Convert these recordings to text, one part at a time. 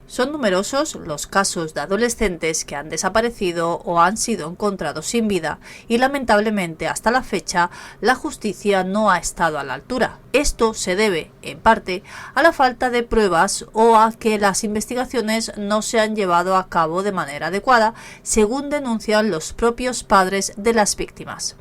Son numerosos los casos de adolescentes que han desaparecido o han sido encontrados sin vida y lamentablemente hasta la fecha la justicia no ha estado a la altura. Esto se debe, en parte, a la falta de pruebas o a que las investigaciones no se han llevado a cabo de manera adecuada, según denuncian los propios padres de las víctimas.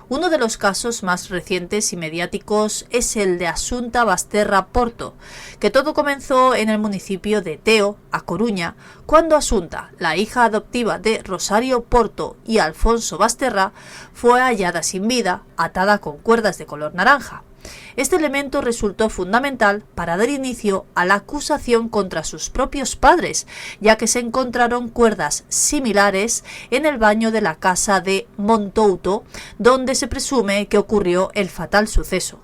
Uno de los casos más recientes y mediáticos es el de Asunta Basterra Porto, que todo comenzó en el municipio de Teo, A Coruña, cuando Asunta, la hija adoptiva de Rosario Porto y Alfonso Basterra, fue hallada sin vida, atada con cuerdas de color naranja. Este elemento resultó fundamental para dar inicio a la acusación contra sus propios padres, ya que se encontraron cuerdas similares en el baño de la casa de Montouto, donde se presume que ocurrió el fatal suceso.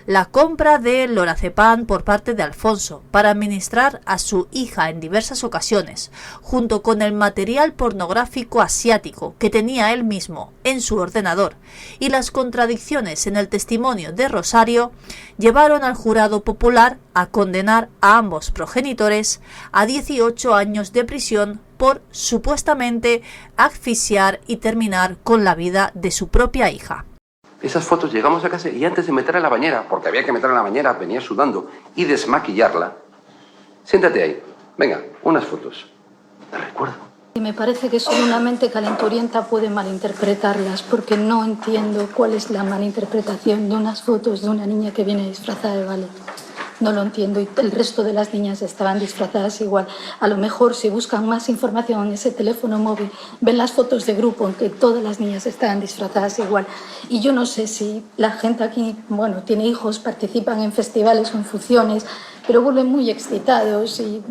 La compra de lorazepam por parte de Alfonso para administrar a su hija en diversas ocasiones, junto con el material pornográfico asiático que tenía él mismo en su ordenador, y las contradicciones en el testimonio de Rosario, llevaron al jurado popular a condenar a ambos progenitores a 18 años de prisión por supuestamente asfixiar y terminar con la vida de su propia hija. Esas fotos, llegamos a casa y antes de meterla en la bañera, porque había que meterla en la bañera, venía sudando, y desmaquillarla, siéntate ahí, venga, unas fotos, te recuerdo. Y me parece que solo una mente calenturienta puede malinterpretarlas, porque no entiendo cuál es la malinterpretación de unas fotos de una niña que viene disfrazada de ballet. No lo entiendo, y el resto de las niñas estaban disfrazadas igual. A lo mejor si buscan más información en ese teléfono móvil, ven las fotos de grupo en que todas las niñas estaban disfrazadas igual. Y yo no sé si la gente aquí, bueno, tiene hijos, participan en festivales o en funciones, pero vuelven muy excitados y...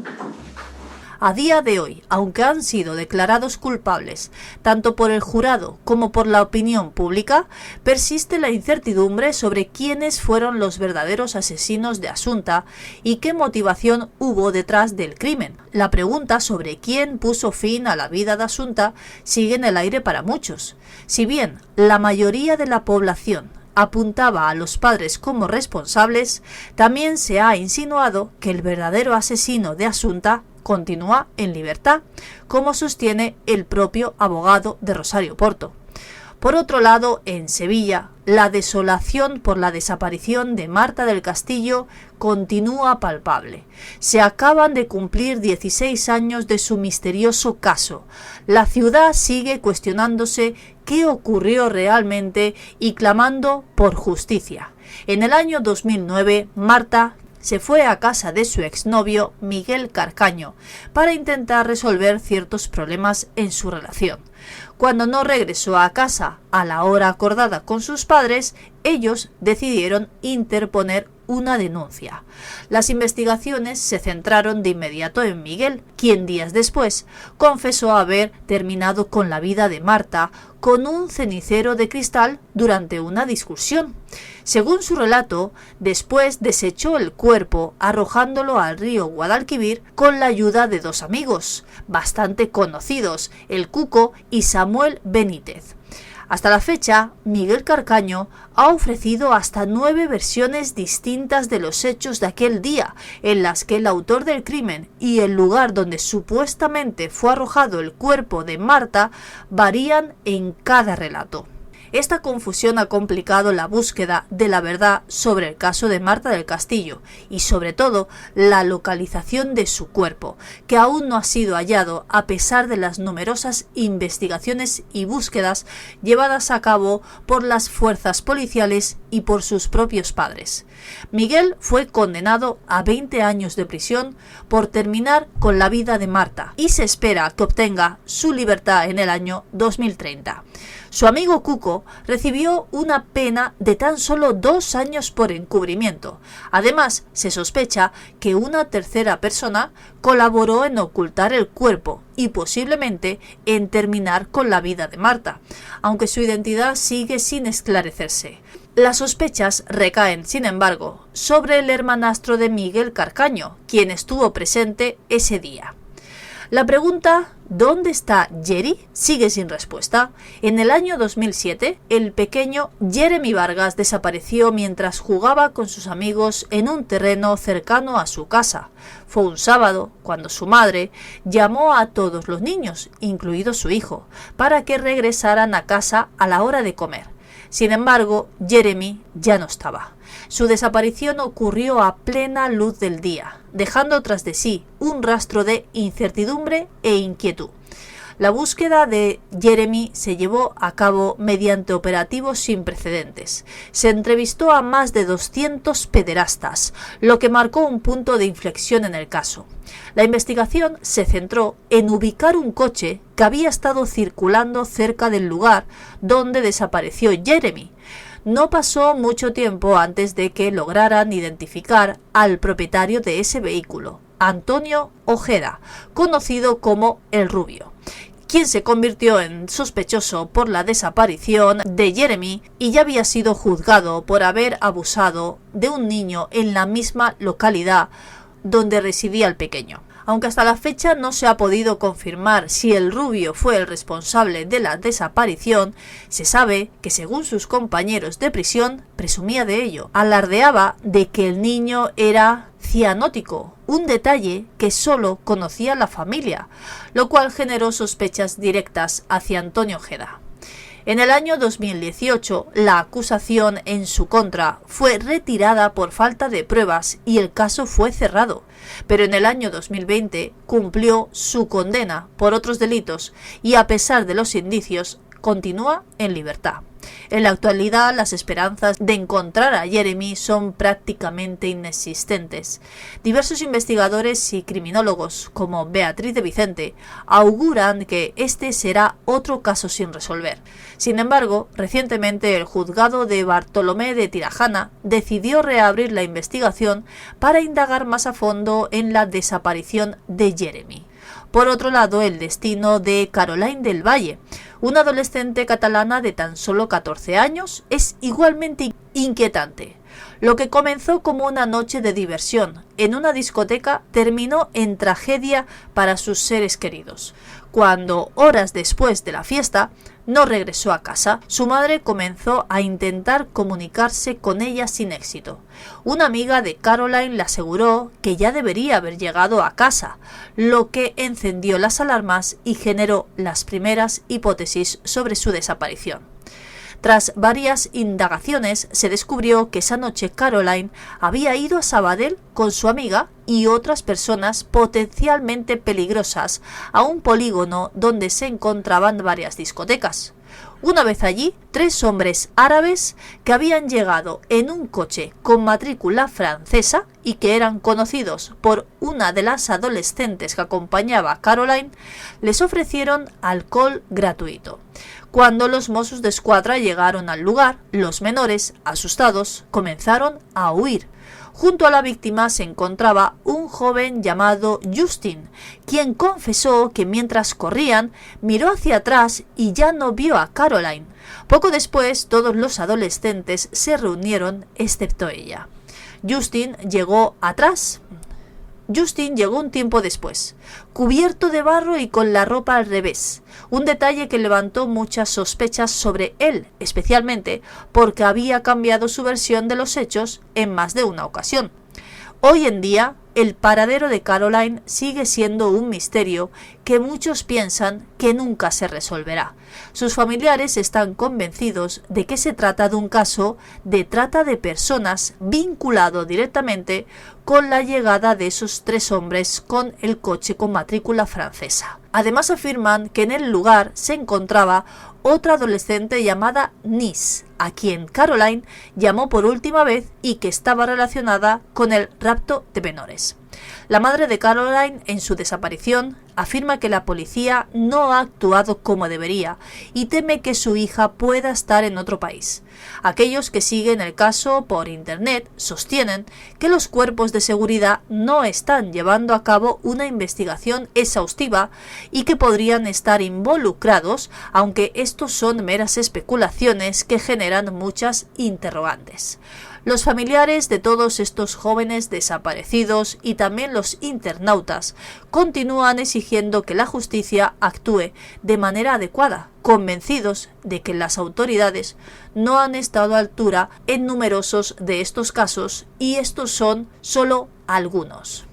A día de hoy, aunque han sido declarados culpables tanto por el jurado como por la opinión pública, persiste la incertidumbre sobre quiénes fueron los verdaderos asesinos de Asunta y qué motivación hubo detrás del crimen. La pregunta sobre quién puso fin a la vida de Asunta sigue en el aire para muchos. Si bien la mayoría de la población apuntaba a los padres como responsables, también se ha insinuado que el verdadero asesino de Asunta continúa en libertad, como sostiene el propio abogado de Rosario Porto. Por otro lado, en Sevilla, la desolación por la desaparición de Marta del Castillo continúa palpable. Se acaban de cumplir 16 años de su misterioso caso. La ciudad sigue cuestionándose qué ocurrió realmente y clamando por justicia. En el año 2009, Marta se fue a casa de su exnovio Miguel Carcaño para intentar resolver ciertos problemas en su relación. Cuando no regresó a casa a la hora acordada con sus padres, ellos decidieron interponer una denuncia. Las investigaciones se centraron de inmediato en Miguel, quien días después confesó haber terminado con la vida de Marta con un cenicero de cristal durante una discusión. Según su relato, después desechó el cuerpo arrojándolo al río Guadalquivir con la ayuda de dos amigos, bastante conocidos, el Cuco y Samuel Benítez. Hasta la fecha, Miguel Carcaño ha ofrecido hasta 9 versiones distintas de los hechos de aquel día, en las que el autor del crimen y el lugar donde supuestamente fue arrojado el cuerpo de Marta varían en cada relato. Esta confusión ha complicado la búsqueda de la verdad sobre el caso de Marta del Castillo y, sobre todo, la localización de su cuerpo, que aún no ha sido hallado a pesar de las numerosas investigaciones y búsquedas llevadas a cabo por las fuerzas policiales y por sus propios padres. Miguel fue condenado a 20 años de prisión por terminar con la vida de Marta y se espera que obtenga su libertad en el año 2030. Su amigo Cuco recibió una pena de tan solo 2 años por encubrimiento. Además, se sospecha que una tercera persona colaboró en ocultar el cuerpo y posiblemente en terminar con la vida de Marta, aunque su identidad sigue sin esclarecerse. Las sospechas recaen, sin embargo, sobre el hermanastro de Miguel Carcaño, quien estuvo presente ese día. La pregunta ¿dónde está Jerry? Sigue sin respuesta. En el año 2007, el pequeño Jeremy Vargas desapareció mientras jugaba con sus amigos en un terreno cercano a su casa. Fue un sábado cuando su madre llamó a todos los niños, incluido su hijo, para que regresaran a casa a la hora de comer. Sin embargo, Jeremy ya no estaba. Su desaparición ocurrió a plena luz del día, dejando tras de sí un rastro de incertidumbre e inquietud. La búsqueda de Jeremy se llevó a cabo mediante operativos sin precedentes. Se entrevistó a más de 200 pederastas, lo que marcó un punto de inflexión en el caso. La investigación se centró en ubicar un coche que había estado circulando cerca del lugar donde desapareció Jeremy. No pasó mucho tiempo antes de que lograran identificar al propietario de ese vehículo, Antonio Ojeda, conocido como El Rubio, quien se convirtió en sospechoso por la desaparición de Jeremy y ya había sido juzgado por haber abusado de un niño en la misma localidad donde residía el pequeño. Aunque hasta la fecha no se ha podido confirmar si El Rubio fue el responsable de la desaparición, se sabe que según sus compañeros de prisión presumía de ello. Alardeaba de que el niño era cianótico, un detalle que solo conocía la familia, lo cual generó sospechas directas hacia Antonio Ojeda. En el año 2018, la acusación en su contra fue retirada por falta de pruebas y el caso fue cerrado, pero en el año 2020 cumplió su condena por otros delitos y, a pesar de los indicios, continúa en libertad. En la actualidad, las esperanzas de encontrar a Jeremy son prácticamente inexistentes. Diversos investigadores y criminólogos, como Beatriz de Vicente, auguran que este será otro caso sin resolver. Sin embargo, recientemente el juzgado de Bartolomé de Tirajana decidió reabrir la investigación para indagar más a fondo en la desaparición de Jeremy. Por otro lado, el destino de Caroline del Valle, una adolescente catalana de tan solo 14 años, es igualmente inquietante. Lo que comenzó como una noche de diversión en una discoteca terminó en tragedia para sus seres queridos. Cuando, horas después de la fiesta, no regresó a casa, su madre comenzó a intentar comunicarse con ella sin éxito. Una amiga de Caroline le aseguró que ya debería haber llegado a casa, lo que encendió las alarmas y generó las primeras hipótesis sobre su desaparición. Tras varias indagaciones, se descubrió que esa noche Caroline había ido a Sabadell con su amiga y otras personas potencialmente peligrosas a un polígono donde se encontraban varias discotecas. Una vez allí, 3 hombres árabes que habían llegado en un coche con matrícula francesa y que eran conocidos por una de las adolescentes que acompañaba a Caroline, les ofrecieron alcohol gratuito. Cuando los Mossos d'Esquadra llegaron al lugar, los menores, asustados, comenzaron a huir. Junto a la víctima se encontraba un joven llamado Justin, quien confesó que mientras corrían miró hacia atrás y ya no vio a Caroline. Poco después, todos los adolescentes se reunieron excepto ella. Justin llegó un tiempo después, cubierto de barro y con la ropa al revés, un detalle que levantó muchas sospechas sobre él, especialmente porque había cambiado su versión de los hechos en más de una ocasión. Hoy en día, el paradero de Caroline sigue siendo un misterio que muchos piensan que nunca se resolverá. Sus familiares están convencidos de que se trata de un caso de trata de personas vinculado directamente con la llegada de esos 3 hombres con el coche con matrícula francesa. Además afirman que en el lugar se encontraba otra adolescente llamada Nis, a quien Caroline llamó por última vez y que estaba relacionada con el rapto de menores. La madre de Caroline, en su desaparición, afirma que la policía no ha actuado como debería y teme que su hija pueda estar en otro país. Aquellos que siguen el caso por internet sostienen que los cuerpos de seguridad no están llevando a cabo una investigación exhaustiva y que podrían estar involucrados, aunque estos son meras especulaciones que generan muchas interrogantes. Los familiares de todos estos jóvenes desaparecidos y también los internautas continúan exigiendo que la justicia actúe de manera adecuada, convencidos de que las autoridades no han estado a altura en numerosos de estos casos y estos son solo algunos.